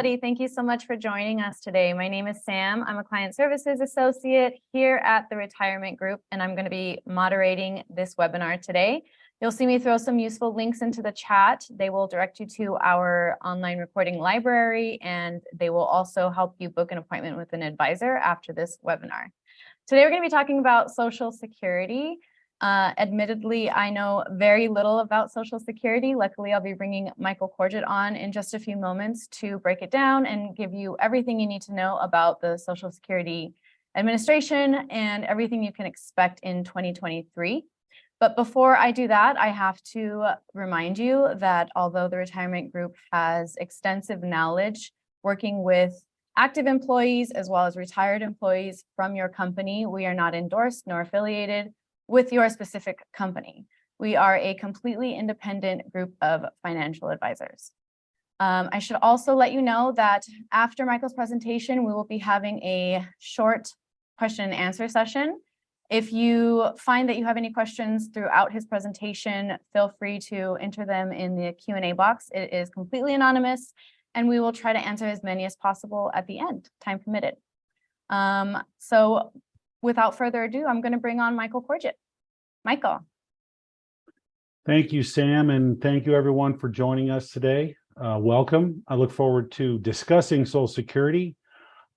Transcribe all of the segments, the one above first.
everybody. Thank you so much for joining us today. My name is Sam. I'm a Client Services Associate here at the Retirement Group, and I'm going to be moderating this webinar today. You'll see me throw some useful links into the chat. They will direct you to our online recording library, and they will also help you book an appointment with an advisor after this webinar. Today, we're going to be talking about Social Security. Admittedly, I know very little about Social Security. Luckily, I'll be bringing Michael Corgiat on in just a few moments to break it down and give you everything you need to know about the Social Security Administration and everything you can expect in 2023. But before I do that, I have to remind you that although the Retirement Group has extensive knowledge working with active employees as well as retired employees from your company, we are not endorsed nor affiliated with your specific company. We are a completely independent group of financial advisors. I should also let you know that after Michael's presentation, we will be having a short question and answer session. If you find that you have any questions throughout his presentation, feel free to enter them in the Q&A box. It is completely anonymous, and we will try to answer as many as possible at the end, time permitted. So without further ado, I'm going to bring on Michael Corgiat. Michael. Thank you, Sam, and thank you everyone for joining us today. Welcome. I look forward to discussing Social Security,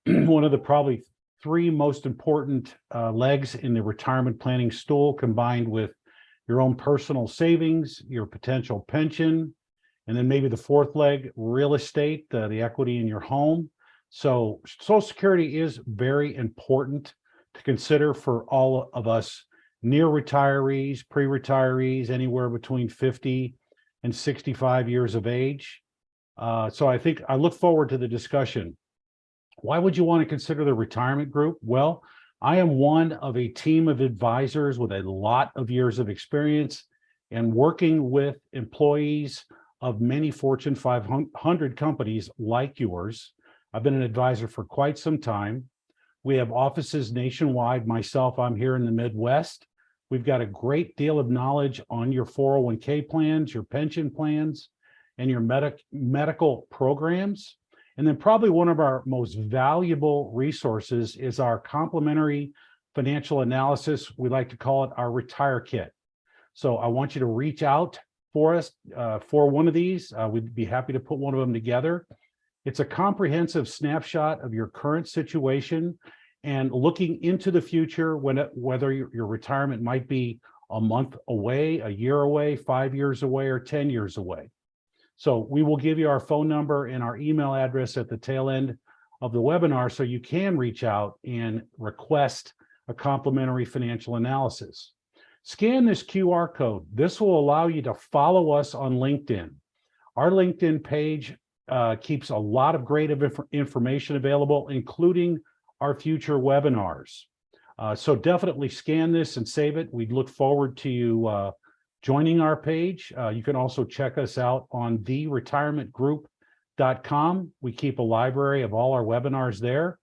one of the probably three most important legs in the retirement planning stool, combined with your own personal savings, your potential pension, and then maybe the fourth leg, real estate, the equity in your home. So Social Security is very important to consider for all of us near retirees, pre-retirees, anywhere between 50 and 65 years of age. So I look forward to the discussion. Why would you want to consider the retirement group? Well, I am one of a team of advisors with a lot of years of experience and working with employees of many Fortune 500 companies like yours. I've been an advisor for quite some time. We have offices nationwide. Myself, I'm here in the Midwest. We've got a great deal of knowledge on your 401k plans, your pension plans, and your medical programs. And then probably one of our most valuable resources is our complimentary financial analysis. We like to call it our Retire Kit. So I want you to reach out for us for one of these. We'd be happy to put one of them together. It's a comprehensive snapshot of your current situation and looking into the future, whether your retirement might be a month away, a year away, 5 years away, or 10 years away. So we will give you our phone number and our email address at the tail end of the webinar so you can reach out and request a complimentary financial analysis. Scan this QR code. This will allow you to follow us on LinkedIn. Our LinkedIn page keeps a lot of great information available, including our future webinars. So definitely scan this and save it. We'd look forward to you joining our page. You can also check us out on theretirementgroup.com. We keep a library of all our webinars there.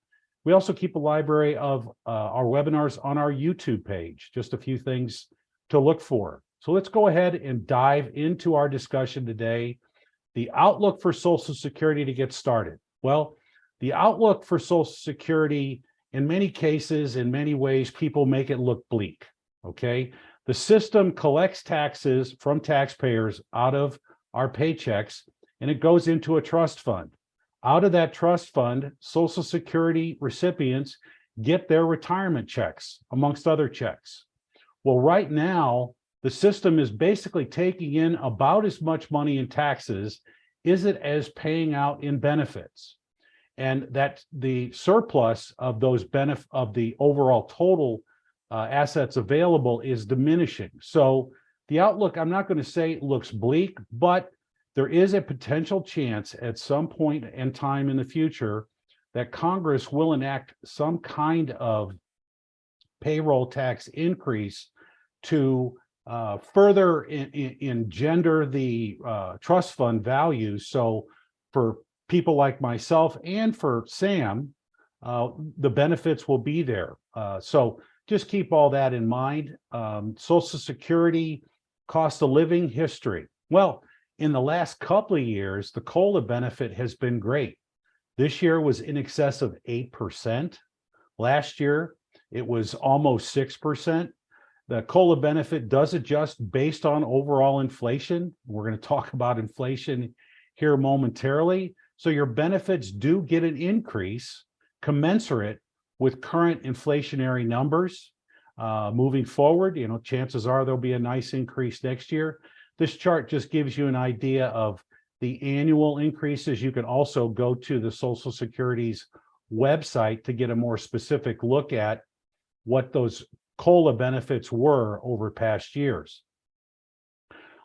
We also keep a library of our webinars on our YouTube page, just a few things to look for. So let's go ahead and dive into our discussion today. The outlook for Social Security to get started. Well, the outlook for Social Security, in many cases, in many ways, people make it look bleak, okay? The system collects taxes from taxpayers out of our paychecks, and it goes into a trust fund. Out of that trust fund, Social Security recipients get their retirement checks, amongst other checks. Well, right now, the system is basically taking in about as much money in taxes as it is paying out in benefits. And that the surplus of those of the overall total assets available is diminishing. So the outlook, I'm not going to say it looks bleak, but there is a potential chance at some point in time in the future that Congress will enact some kind of payroll tax increase to further engender the trust fund values. So for people like myself and for Sam, the benefits will be there. So just keep all that in mind. Social Security, cost of living history. Well, in the last couple of years, the COLA benefit has been great. This year was in excess of 8%. Last year, it was almost 6%. The COLA benefit does adjust based on overall inflation. We're going to talk about inflation here momentarily. So your benefits do get an increase commensurate with current inflationary numbers. Moving forward, chances are there'll be a nice increase next year. This chart just gives you an idea of the annual increases. You can also go to the Social Security's website to get a more specific look at what those COLA benefits were over past years.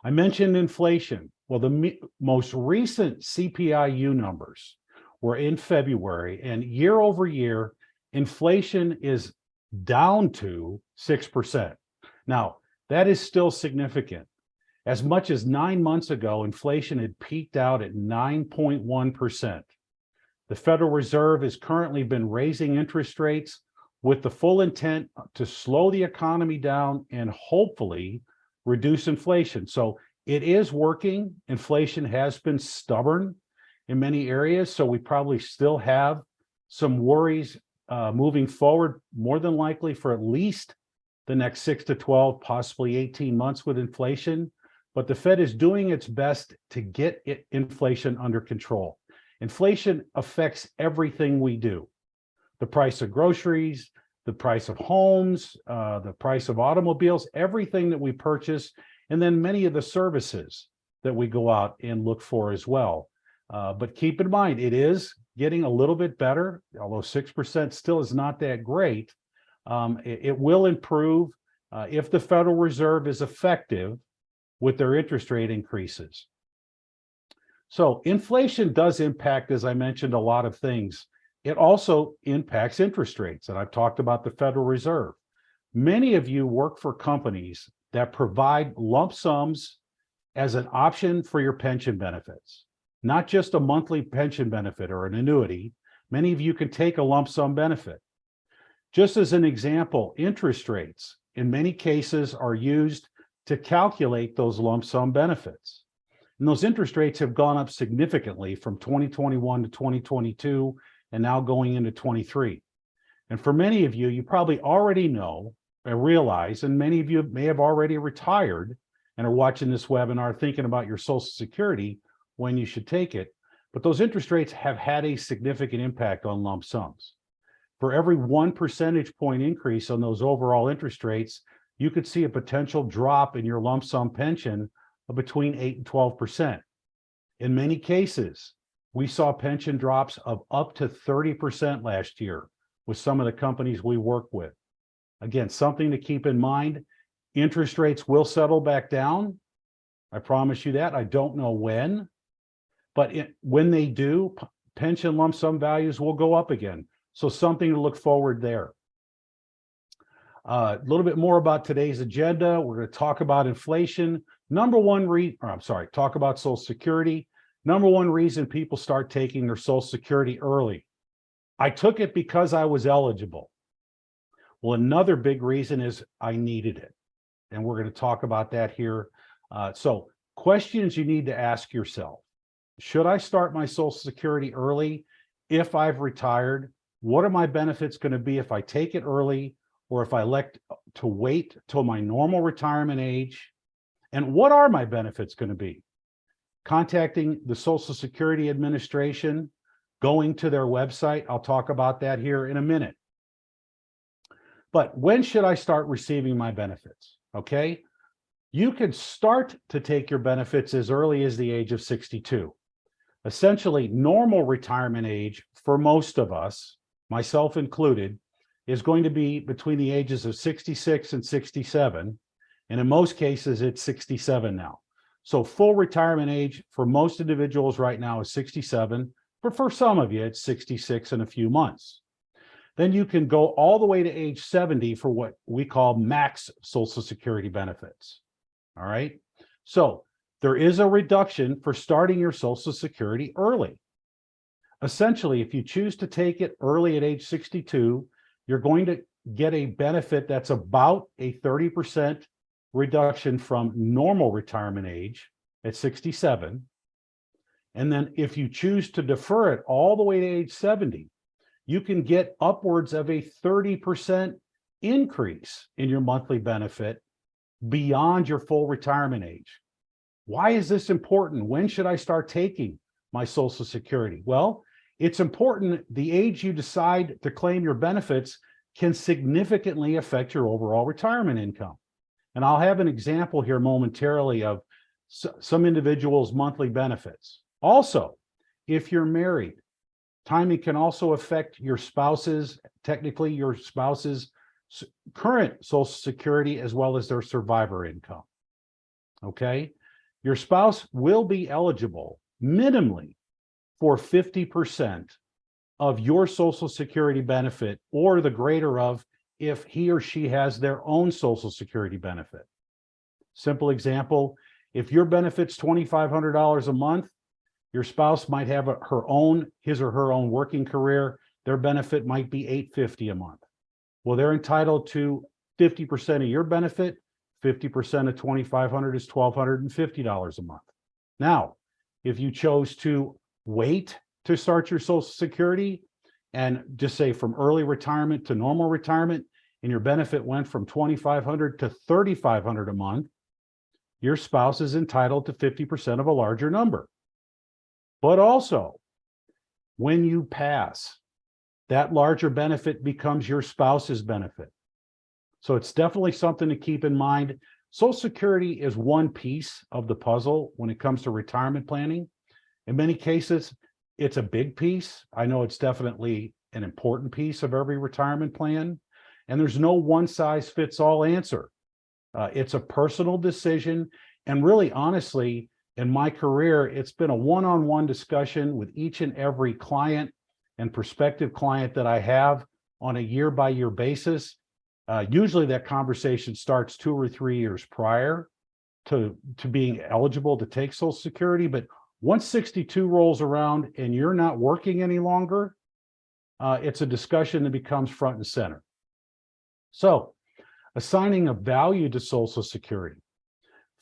I mentioned inflation. Well, the most recent CPIU numbers were in February, and year over year, inflation is down to 6%. Now, that is still significant. As much as 9 months ago, inflation had peaked out at 9.1%. The Federal Reserve has currently been raising interest rates with the full intent to slow the economy down and hopefully reduce inflation. So it is working. Inflation has been stubborn in many areas, so we probably still have some worries moving forward, more than likely for at least the next 6 to 12, possibly 18 months with inflation. But the Fed is doing its best to get inflation under control. Inflation affects everything we do. The price of groceries, the price of homes, the price of automobiles, everything that we purchase, and then many of the services that we go out and look for as well. But keep in mind, it is getting a little bit better, although 6% still is not that great. It will improve if the Federal Reserve is effective with their interest rate increases. So inflation does impact, as I mentioned, a lot of things. It also impacts interest rates, and I've talked about the Federal Reserve. Many of you work for companies that provide lump sums as an option for your pension benefits, not just a monthly pension benefit or an annuity. Many of you can take a lump sum benefit. Just as an example, interest rates in many cases are used to calculate those lump sum benefits. And those interest rates have gone up significantly from 2021 to 2022 and now going into 23. And for many of you, you probably already know and realize, and many of you may have already retired and are watching this webinar thinking about your Social Security when you should take it, but those interest rates have had a significant impact on lump sums. For every 1 percentage point increase on those overall interest rates, you could see a potential drop in your lump sum pension of between 8 and 12%. In many cases, we saw pension drops of up to 30% last year with some of the companies we work with. Again, something to keep in mind, interest rates will settle back down. I promise you that. I don't know when, but when they do, pension lump sum values will go up again. So something to look forward there. A little bit more about today's agenda. We're going to talk about inflation. Talk about Social Security. Number one reason people start taking their Social Security early. I took it because I was eligible. Well, another big reason is I needed it. And we're going to talk about that here. So questions you need to ask yourself. Should I start my Social Security early if I've retired? What are my benefits going to be if I take it early or if I elect to wait till my normal retirement age? And what are my benefits going to be? Contacting the Social Security Administration, going to their website. I'll talk about that here in a minute. But when should I start receiving my benefits? Okay. You can start to take your benefits as early as the age of 62. Essentially, normal retirement age for most of us, myself included, is going to be between the ages of 66 and 67. And in most cases, it's 67 now. So full retirement age for most individuals right now is 67, but for some of you, it's 66 in a few months. Then you can go all the way to age 70 for what we call max Social Security benefits. All right. So there is a reduction for starting your Social Security early. Essentially, if you choose to take it early at age 62, you're going to get a benefit that's about a 30% reduction from normal retirement age at 67. And then if you choose to defer it all the way to age 70, you can get upwards of a 30% increase in your monthly benefit beyond your full retirement age. Why is this important? When should I start taking my Social Security? Well, it's important. The age you decide to claim your benefits can significantly affect your overall retirement income. And I'll have an example here momentarily of some individuals' monthly benefits. Also, if you're married, timing can also affect your spouse's, technically your spouse's current Social Security as well as their survivor income. Okay? Your spouse will be eligible minimally for 50% of your Social Security benefit, or the greater of if he or she has their own Social Security benefit. Simple example, if your benefit's $2,500 a month, your spouse might have his or her own working career. Their benefit might be $850 a month. Well, they're entitled to 50% of your benefit. 50% of $2,500 is $1,250 a month. Now, if you chose to wait to start your Social Security and just say from early retirement to normal retirement, and your benefit went from $2,500 to $3,500 a month, your spouse is entitled to 50% of a larger number. But also, when you pass, that larger benefit becomes your spouse's benefit. So it's definitely something to keep in mind. Social Security is one piece of the puzzle when it comes to retirement planning. In many cases, it's a big piece. I know it's definitely an important piece of every retirement plan. And there's no one-size-fits-all answer. It's a personal decision. And really, honestly, in my career, it's been a one-on-one discussion with each and every client and prospective client that I have on a year-by-year basis. Usually that conversation starts 2 or 3 years prior to being eligible to take Social Security. But once 62 rolls around and you're not working any longer, it's a discussion that becomes front and center. So, assigning a value to Social Security.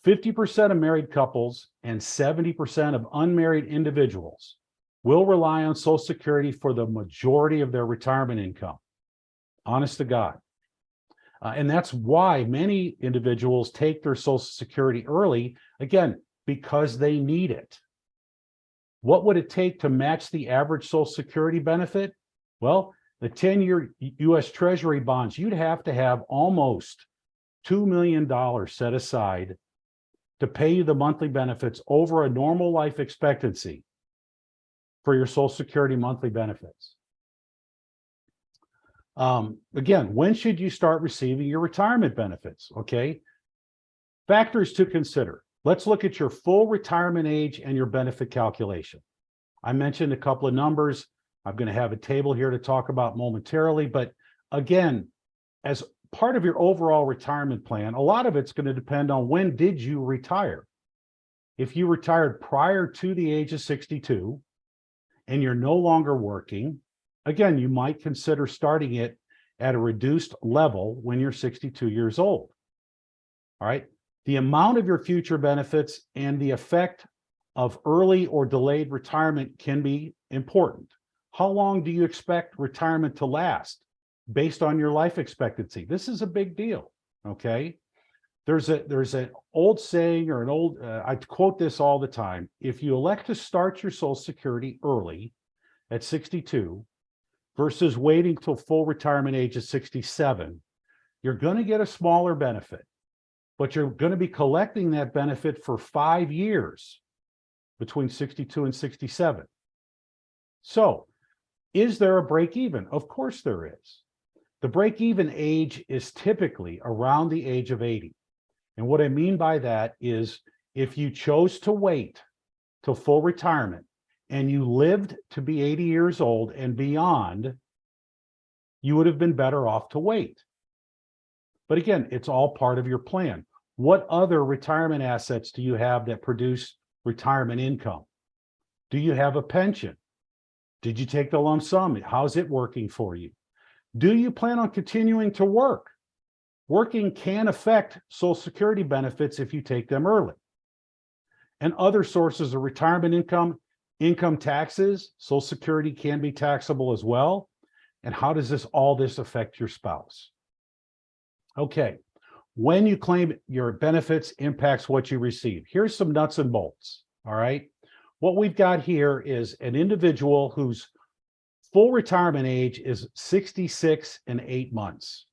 50% of married couples and 70% of unmarried individuals will rely on Social Security for the majority of their retirement income. Honest to God. And that's why many individuals take their Social Security early, again, because they need it. What would it take to match the average Social Security benefit? Well, the 10-year U.S. Treasury bonds, you'd have to have almost $2 million set aside to pay you the monthly benefits over a normal life expectancy for your Social Security monthly benefits. Again, when should you start receiving your retirement benefits? Okay. Factors to consider. Let's look at your full retirement age and your benefit calculation. I mentioned a couple of numbers. I'm going to have a table here to talk about momentarily, but again, as part of your overall retirement plan, a lot of it's going to depend on when did you retire. If you retired prior to the age of 62 and you're no longer working, again, you might consider starting it at a reduced level when you're 62 years old. All right. The amount of your future benefits and the effect of early or delayed retirement can be important. How long do you expect retirement to last based on your life expectancy? This is a big deal. Okay. There's an old saying or I quote this all the time. If you elect to start your Social Security early at 62 versus waiting till full retirement age of 67, you're going to get a smaller benefit, but you're going to be collecting that benefit for 5 years between 62 and 67. So, is there a break even? Of course there is. The break even age is typically around the age of 80. And what I mean by that is if you chose to wait till full retirement and you lived to be 80 years old and beyond, you would have been better off to wait. But again, it's all part of your plan. What other retirement assets do you have that produce retirement income? Do you have a pension? Did you take the lump sum? How's it working for you? Do you plan on continuing to work? Working can affect Social Security benefits if you take them early. And other sources of retirement income Income taxes, Social Security can be taxable as well. And how does all this affect your spouse? Okay, when you claim your benefits impacts what you receive. Here's some nuts and bolts, all right? What we've got here is an individual whose full retirement age is 66 and 8 months,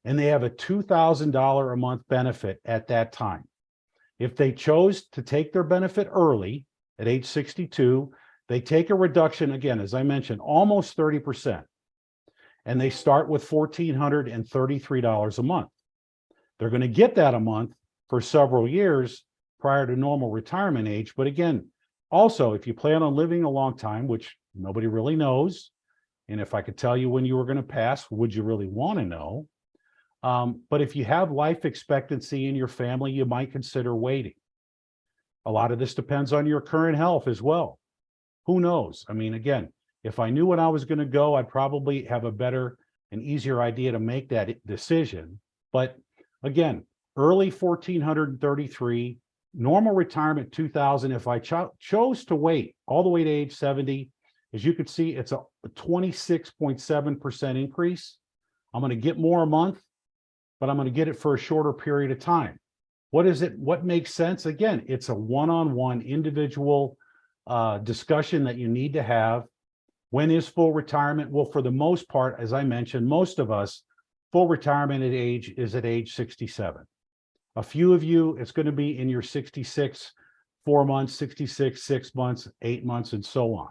and they have a $2,000 a month benefit at that time. If they chose to take their benefit early at age 62, they take a reduction, again, as I mentioned, almost 30%. And they start with $1,433 a month. They're going to get that a month for several years prior to normal retirement age. But again, also, if you plan on living a long time, which nobody really knows, and if I could tell you when you were going to pass, would you really want to know? But if you have life expectancy in your family, you might consider waiting. A lot of this depends on your current health as well. Who knows? I mean, again, if I knew when I was going to go, I'd probably have a better and easier idea to make that decision. But again, early 1,433, normal retirement 2,000. If I chose to wait all the way to age 70, as you can see, it's a 26.7% increase. I'm going to get more a month, but I'm going to get it for a shorter period of time. What is it? What makes sense? Again, it's a one-on-one individual discussion that you need to have. When is full retirement? Well, for the most part, as I mentioned, most of us, full retirement is at age 67. A few of you, it's going to be in your 66, 4 months, 66, 6 months, 8 months, and so on.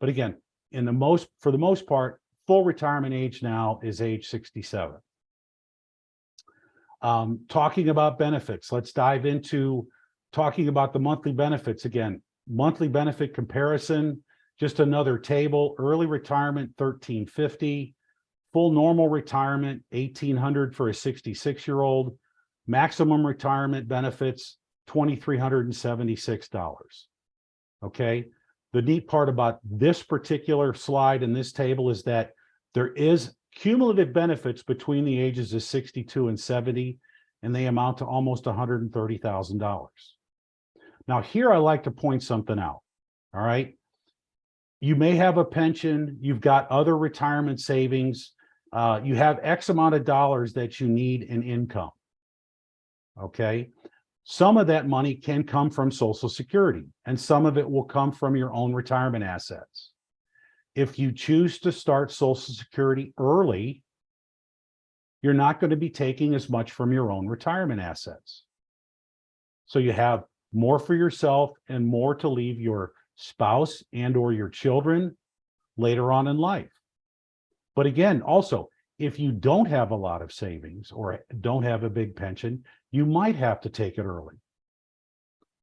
But again, for the most part, full retirement age now is age 67. Talking about benefits, let's dive into talking about the monthly benefits again. Monthly benefit comparison, just another table. Early retirement, $1,350. Full normal retirement, $1,800 for a 66-year-old. Maximum retirement benefits, $2,376. Okay. The neat part about this particular slide in this table is that there is cumulative benefits between the ages of 62 and 70, and they amount to almost $130,000. Now, here I like to point something out. All right. You may have a pension, you've got other retirement savings, you have X amount of dollars that you need in income. Okay. Some of that money can come from Social Security, and some of it will come from your own retirement assets. If you choose to start Social Security early, you're not going to be taking as much from your own retirement assets. So you have more for yourself and more to leave your spouse and or your children later on in life. But again, also, if you don't have a lot of savings or don't have a big pension, you might have to take it early.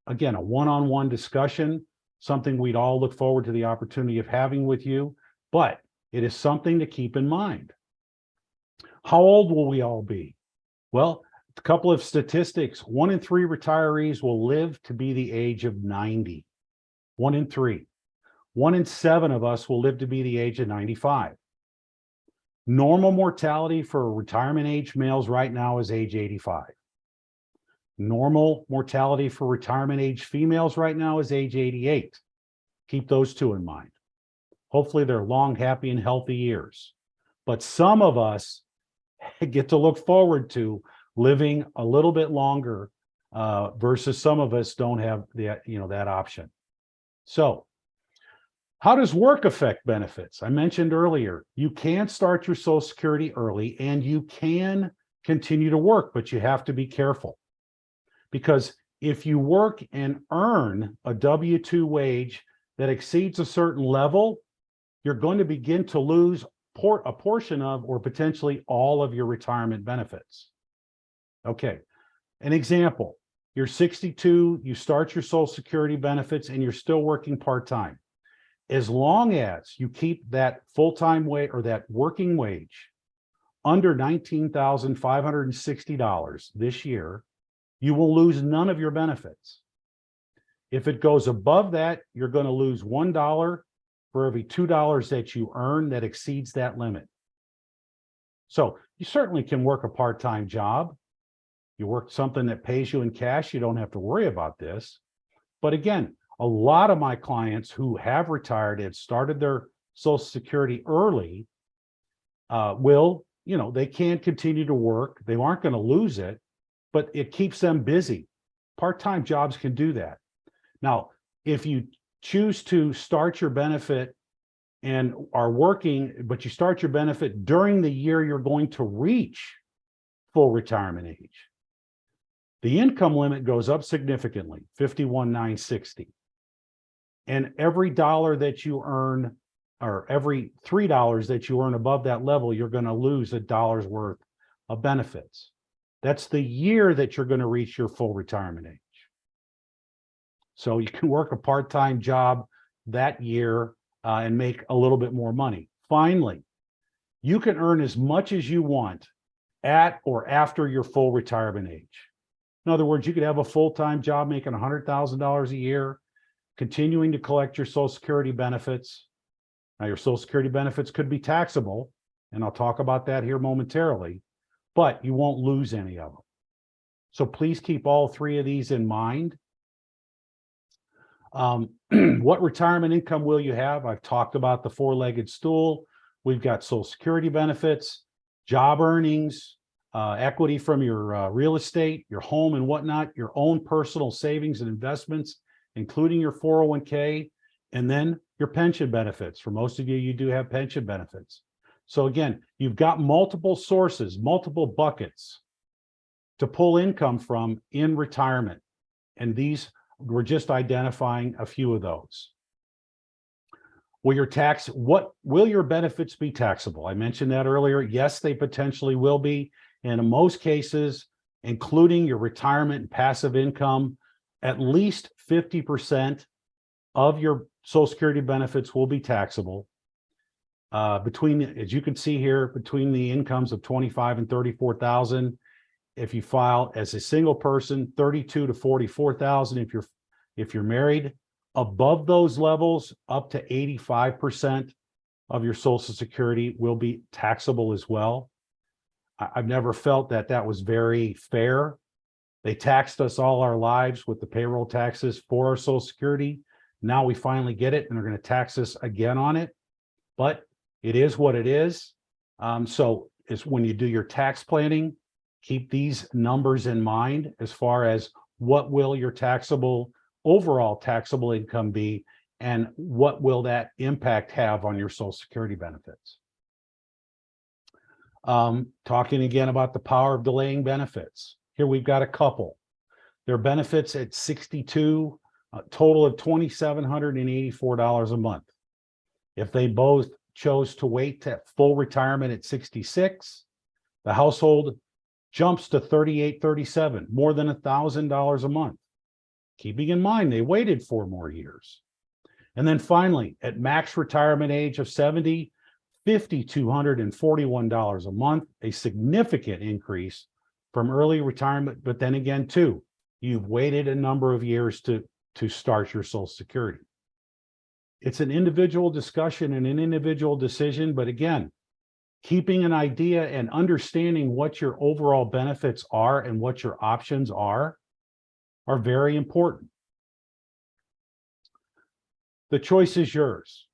Again, a one-on-one discussion, something we'd all look forward to the opportunity of having with you, but it is something to keep in mind. How old will we all be? Well, a couple of statistics. 1 in 3 retirees will live to be the age of 90. 1 in 3. 1 in 7 of us will live to be the age of 95. Normal mortality for retirement age males right now is age 85. Normal mortality for retirement age females right now is age 88. Keep those two in mind. Hopefully they're long, happy, and healthy years. But some of us get to look forward to living a little bit longer versus some of us don't have that option. So how does work affect benefits? I mentioned earlier, you can start your Social Security early and you can continue to work, but you have to be careful. Because if you work and earn a W-2 wage that exceeds a certain level, you're going to begin to lose a portion of or potentially all of your retirement benefits. Okay, an example, you're 62, you start your Social Security benefits and you're still working part-time. As long as you keep that full-time wage or that working wage under $19,560 this year, you will lose none of your benefits. If it goes above that, you're going to lose $1 for every $2 that you earn that exceeds that limit. So you certainly can work a part-time job. You work something that pays you in cash, you don't have to worry about this. But again, A lot of my clients who have retired and started their Social Security early will, they can continue to work. They aren't going to lose it, but it keeps them busy. Part-time jobs can do that. Now, if you choose to start your benefit and are working, but you start your benefit during the year you're going to reach full retirement age, the income limit goes up significantly, $51,960. And every dollar that you earn, or every $3 that you earn above that level, you're going to lose $1 worth of benefits. That's the year that you're going to reach your full retirement age. So you can work a part-time job that year and make a little bit more money. Finally, you can earn as much as you want at or after your full retirement age. In other words, you could have a full-time job making $100,000 a year, continuing to collect your Social Security benefits. Now, your Social Security benefits could be taxable, and I'll talk about that here momentarily, but you won't lose any of them. So please keep all three of these in mind. What retirement income will you have? I've talked about the four-legged stool. We've got Social Security benefits, job earnings, equity from your real estate, your home and whatnot, your own personal savings and investments, including your 401k, and then your pension benefits. For most of you, you do have pension benefits. So again, you've got multiple sources, multiple buckets to pull income from in retirement. And these, we're just identifying a few of those. What will your benefits be taxable? I mentioned that earlier. Yes, they potentially will be. And in most cases, including your retirement and passive income, at least 50% of your Social Security benefits will be taxable. As you can see here, between the incomes of 25 and 34,000, if you file as a single person, 32 to 44,000. If you're married, above those levels, up to 85% of your Social Security will be taxable as well. I've never felt that was very fair. They taxed us all our lives with the payroll taxes for our Social Security. Now we finally get it, and they're going to tax us again on it. But it is what it is. So is when you do your tax planning, keep these numbers in mind as far as what will your overall taxable income be, and what will that impact have on your Social Security benefits. Talking again about the power of delaying benefits. Here we've got a couple. Their benefits at 62, a total of $2,784 a month. If they both chose to wait to full retirement at 66, the household jumps to $3,837, more than $1,000 a month. Keeping in mind, they waited 4 more years. And then finally, at max retirement age of 70, $5,241 a month, a significant increase from early retirement. But then again, too, you've waited a number of years to start your Social Security. It's an individual discussion and an individual decision. But again, keeping an idea and understanding what your overall benefits are and what your options are very important. The choice is yours.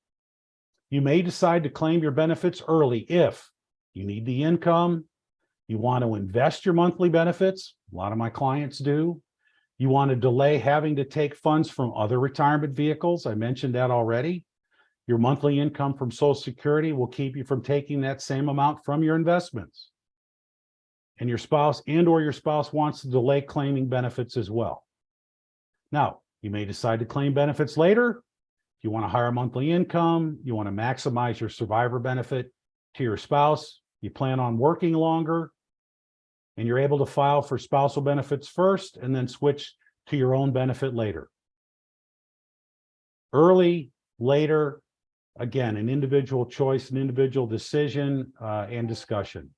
You may decide to claim your benefits early if you need the income, you want to invest your monthly benefits. A lot of my clients do. You want to delay having to take funds from other retirement vehicles. I mentioned that already. Your monthly income from Social Security will keep you from taking that same amount from your investments. And your spouse wants to delay claiming benefits as well. Now, you may decide to claim benefits later. If you want a higher monthly income, you want to maximize your survivor benefit to your spouse, you plan on working longer, and you're able to file for spousal benefits first and then switch to your own benefit later. Early, later, again, an individual choice, an individual decision and discussion.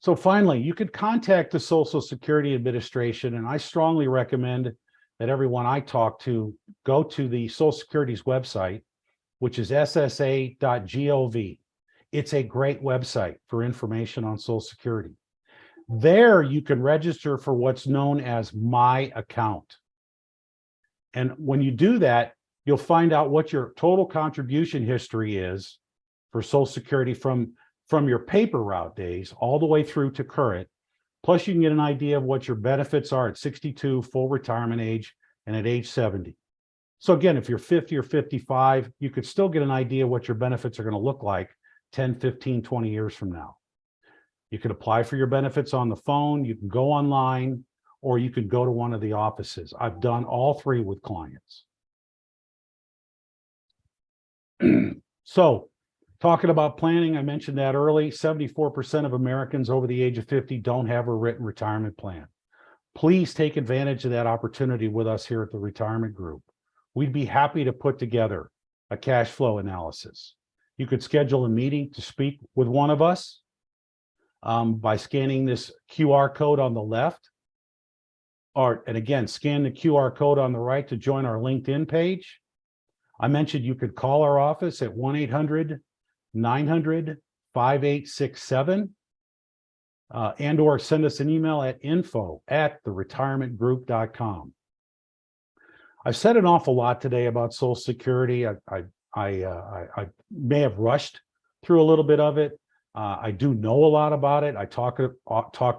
So finally, you could contact the Social Security Administration, and I strongly recommend that everyone I talk to go to the Social Security's website, which is ssa.gov. It's a great website for information on Social Security. There you can register for what's known as My Account. And when you do that, you'll find out what your total contribution history is for Social Security from your paper route days all the way through to current. Plus, you can get an idea of what your benefits are at 62, full retirement age, and at age 70. So again, if you're 50 or 55, you could still get an idea what your benefits are going to look like 10, 15, 20 years from now. You could apply for your benefits on the phone, you can go online, or you could go to one of the offices. I've done all three with clients. So, talking about planning, I mentioned that early, 74% of Americans over the age of 50 don't have a written retirement plan. Please take advantage of that opportunity with us here at the Retirement Group. We'd be happy to put together a cash flow analysis. You could schedule a meeting to speak with one of us by scanning this QR code on the left. And again, scan the QR code on the right to join our LinkedIn page. I mentioned you could call our office at 1-800-900-5867 and or send us an email at info@theretirementgroup.com. I've said an awful lot today about Social Security. I may have rushed through a little bit of it. I do know a lot about it. I talk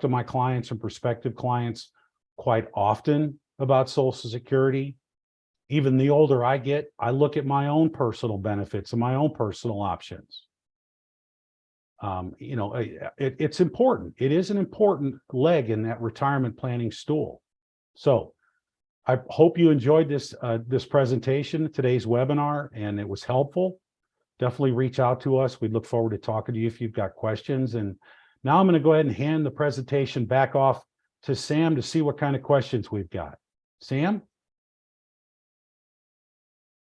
to my clients and prospective clients quite often about Social Security. Even the older I get, I look at my own personal benefits and my own personal options. It's important. It is an important leg in that retirement planning stool. So I hope you enjoyed this presentation, today's webinar, and it was helpful. Definitely reach out to us. We look forward to talking to you if you've got questions. And now I'm going to go ahead and hand the presentation back off to Sam to see what kind of questions we've got. Sam?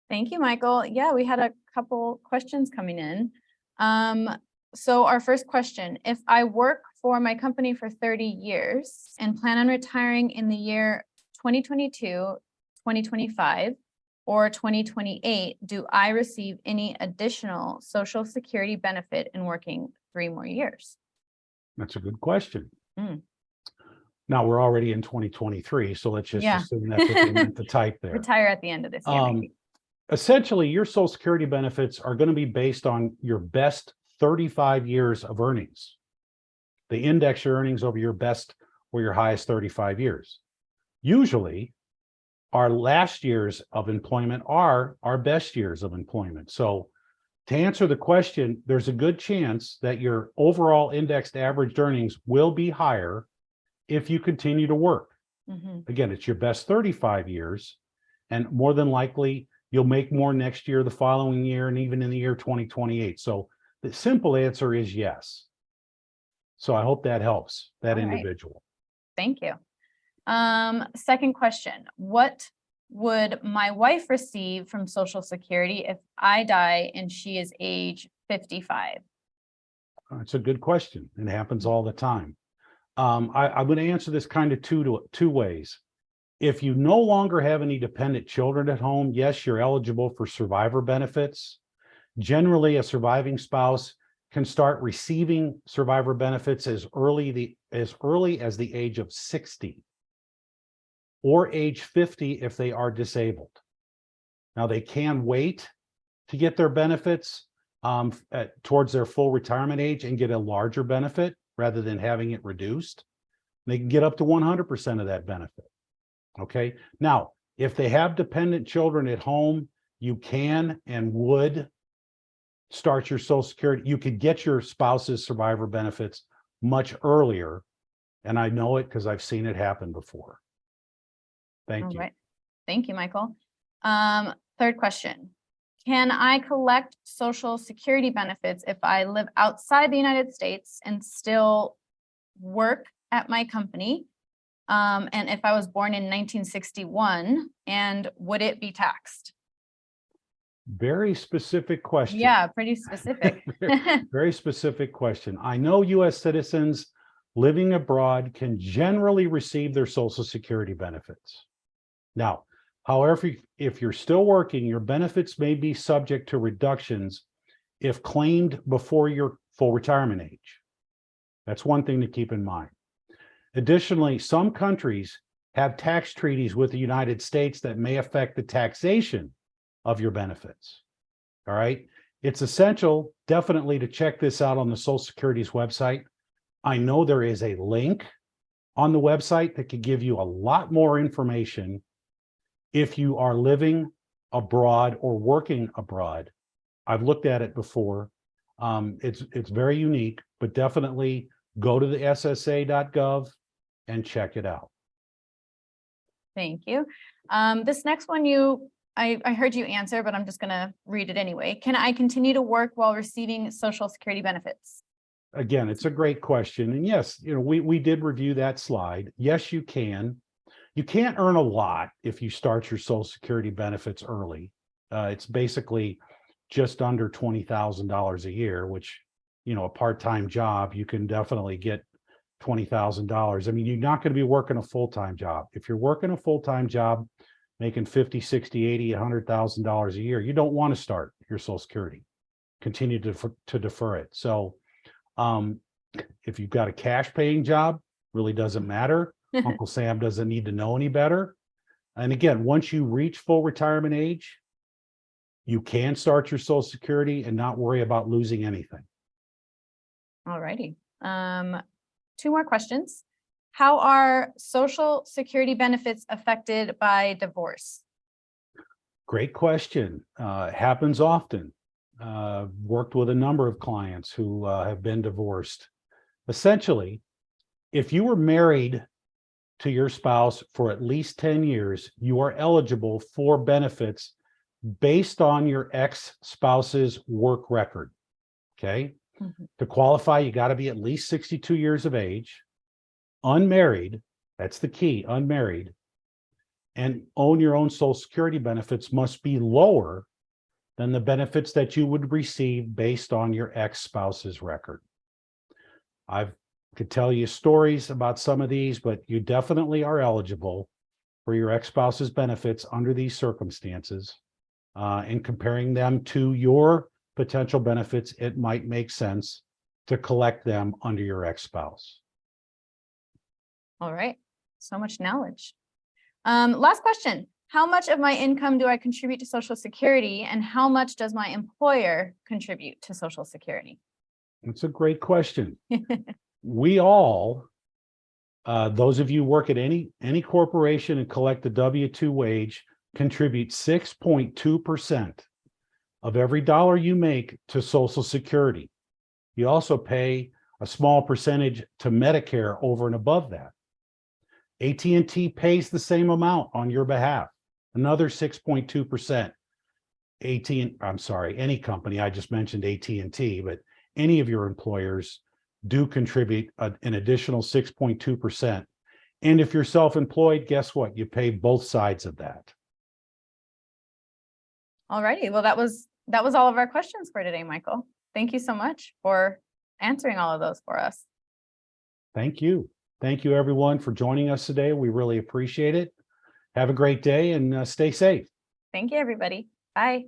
Thank you, Michael. Yeah, we had a couple questions coming in. So our first question, if I work for my company for 30 years and plan on retiring in the year 2022, 2025, or 2028, do I receive any additional Social Security benefit in working 3 more years? That's a good question. Now we're already in 2023, so let's just assume that's what they meant to type there. Retire at the end of this year, maybe. Essentially, your Social Security benefits are going to be based on your best 35 years of earnings. They index your earnings over your best or your highest 35 years. Usually, our last years of employment are our best years of employment. So to answer the question, there's a good chance that your overall indexed averaged earnings will be higher if you continue to work. Again, it's your best 35 years, and more than likely, you'll make more next year, the following year, and even in the year 2028. So the simple answer is yes. So I hope that helps that individual. Thank you. Second question, what would my wife receive from Social Security if I die and she is age 55? It's a good question. It happens all the time. I'm going to answer this kind of two ways. If you no longer have any dependent children at home, yes, you're eligible for survivor benefits. Generally, a surviving spouse can start receiving survivor benefits as early as the age of 60 or age 50 if they are disabled. Now, they can wait to get their benefits towards their full retirement age and get a larger benefit rather than having it reduced. They can get up to 100% of that benefit. Okay. Now, if they have dependent children at home, you can and would start your Social Security. You could get your spouse's survivor benefits much earlier. And I know it because I've seen it happen before. Thank you. Right. Thank you, Michael. Third question. Can I collect Social Security benefits if I live outside the United States and still work at my company? And if I was born in 1961, and would it be taxed? Very specific question. Yeah, pretty specific. Very specific question. I know U.S. citizens living abroad can generally receive their Social Security benefits. Now, however, if you're still working, your benefits may be subject to reductions if claimed before your full retirement age. That's one thing to keep in mind. Additionally, some countries have tax treaties with the United States that may affect the taxation of your benefits. All right. It's essential, definitely, to check this out on the Social Security's website. I know there is a link on the website that could give you a lot more information if you are living abroad or working abroad. I've looked at it before. It's very unique, but definitely go to the ssa.gov and check it out. Thank you. This next one I heard you answer, but I'm just going to read it anyway. Can I continue to work while receiving Social Security benefits? Again, it's a great question. And yes, we did review that slide. Yes, you can. You can't earn a lot if you start your Social Security benefits early. It's basically just under $20,000 a year, which, a part-time job, you can definitely get $20,000. I mean, you're not going to be working a full-time job. If you're working a full-time job, making $50, $60, $80, $100,000 a year, you don't want to start your Social Security. Continue to defer it. So if you've got a cash paying job, really doesn't matter. Uncle Sam doesn't need to know any better. And again, once you reach full retirement age, you can start your Social Security and not worry about losing anything. All righty. 2 more questions. How are Social Security benefits affected by divorce? Great question. Happens often. Worked with a number of clients who have been divorced. Essentially, if you were married to your spouse for at least 10 years, you are eligible for benefits based on your ex-spouse's work record. Okay. Mm-hmm. To qualify, you got to be at least 62 years of age, unmarried. That's the key, unmarried, and own your own Social Security benefits must be lower than the benefits that you would receive based on your ex-spouse's record. I could tell you stories about some of these, but you definitely are eligible for your ex-spouse's benefits under these circumstances. And comparing them to your potential benefits, it might make sense to collect them under your ex-spouse. All right. So much knowledge. Last question. How much of my income do I contribute to Social Security, and how much does my employer contribute to Social Security? That's a great question. We all, those of you who work at any corporation and collect the W-2 wage, contribute 6.2% of every dollar you make to Social Security. You also pay a small percentage to Medicare over and above that. AT&T pays the same amount on your behalf, another 6.2%. Any company, I just mentioned AT&T, but any of your employers do contribute an additional 6.2%. And if you're self-employed, guess what? You pay both sides of that. All righty. Well, that was all of our questions for today, Michael. Thank you so much for answering all of those for us. Thank you. Thank you, everyone, for joining us today. We really appreciate it. Have a great day and stay safe. Thank you, everybody. Bye.